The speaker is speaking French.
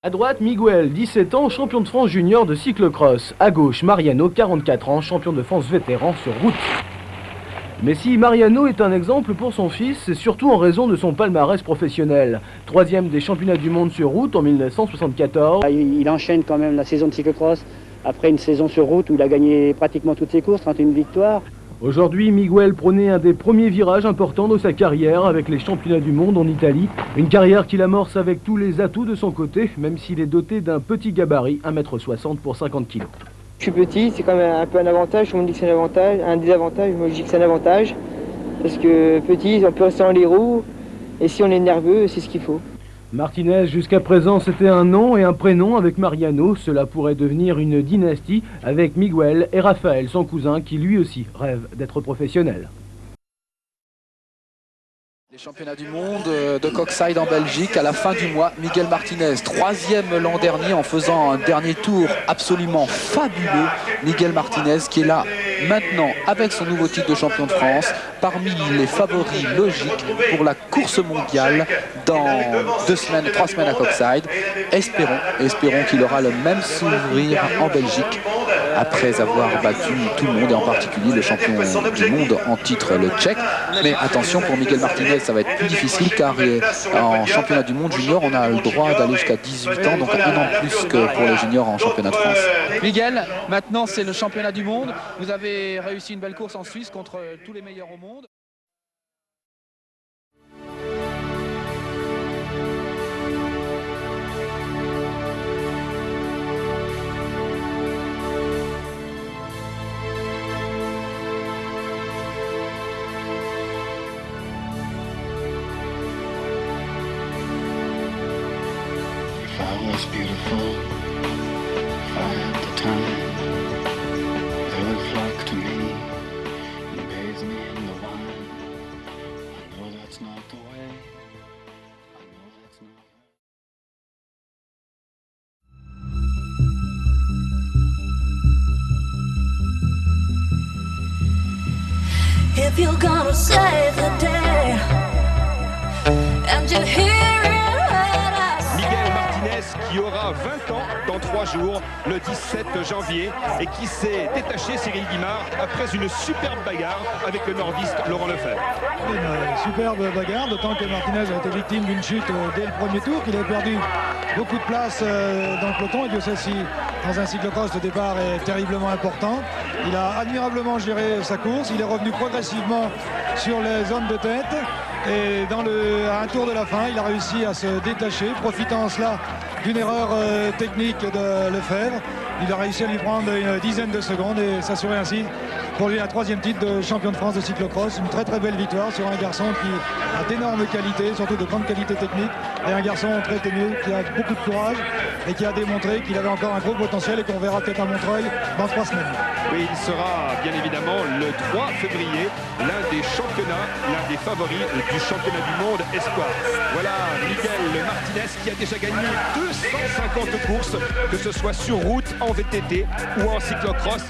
À droite, Miguel, 17 ans, champion de France junior de cyclocross. À gauche, Mariano, 44 ans, champion de France vétéran sur route. Mais si Mariano est un exemple pour son fils, c'est surtout en raison de son palmarès professionnel. Troisième des championnats du monde sur route en 1974. Il enchaîne quand même la saison de cyclocross après une saison sur route où il a gagné pratiquement toutes ses courses, 31 victoires. Aujourd'hui, Miguel prenait un des premiers virages importants de sa carrière avec les championnats du monde en Italie. Une carrière qu'il amorce avec tous les atouts de son côté, même s'il est doté d'un petit gabarit, 1,60 m pour 50 kg. Je suis petit, c'est quand même un peu un avantage, tout le monde dit que c'est un avantage, un désavantage, moi je dis que c'est un avantage. Parce que petit, on peut rester dans les roues, et si on est nerveux, c'est ce qu'il faut. Martinez, jusqu'à présent, c'était un nom et un prénom avec Mariano. Cela pourrait devenir une dynastie avec Miguel et Rafael, son cousin, qui lui aussi rêve d'être professionnel. Les championnats du monde de Koksijde en Belgique à la fin du mois. Miguel Martinez, troisième l'an dernier en faisant un dernier tour absolument fabuleux. Miguel Martinez qui est là maintenant avec son nouveau titre de champion de France parmi les favoris logiques pour la course mondiale dans 3 semaines à Koksijde. Espérons qu'il aura le même sourire en Belgique après avoir battu tout le monde et en particulier le champion du monde en titre, le Tchèque. Mais attention, pour Miguel Martinez, ça va être plus difficile car en championnat du monde junior, on a le droit d'aller jusqu'à 18 ans, donc un an de plus que pour les juniors en championnat de France. Miguel, maintenant c'est le championnat du monde. Vous avez réussi une belle course en Suisse contre tous les meilleurs au monde. I was beautiful, if I had the time, they would flock to me and bathe me in the wine. I know that's not the way, I know that's not the If you're gonna save the day and you hear it. Qui aura 20 ans dans 3 jours, le 17 janvier, et qui s'est détaché, Cyril Guimard, après une superbe bagarre avec le nordiste Laurent Lefebvre. Une superbe bagarre, d'autant que Martinez a été victime d'une chute dès le premier tour, qu'il a perdu beaucoup de place dans le peloton, et Dieu sait si dans un cyclocross le départ est terriblement important. Il a admirablement géré sa course, il est revenu progressivement sur les zones de tête, et à un tour de la fin, il a réussi à se détacher, profitant en cela d'une erreur technique de Lefebvre. Il a réussi à lui prendre une dizaine de secondes et s'assurer ainsi pour lui un 3e titre de champion de France de cyclocross. Une très belle victoire sur un garçon qui a d'énormes qualités, surtout de grandes qualités techniques, et un garçon très ténu qui a beaucoup de courage et qui a démontré qu'il avait encore un gros potentiel et qu'on verra peut-être à Montreuil dans 3 semaines. Oui, il sera bien évidemment le 3 février l'un des championnats, l'un des favoris du championnat du monde espoir. Voilà Miguel Martinez qui a déjà gagné 250 courses, que ce soit sur route, en VTT ou en cyclocross.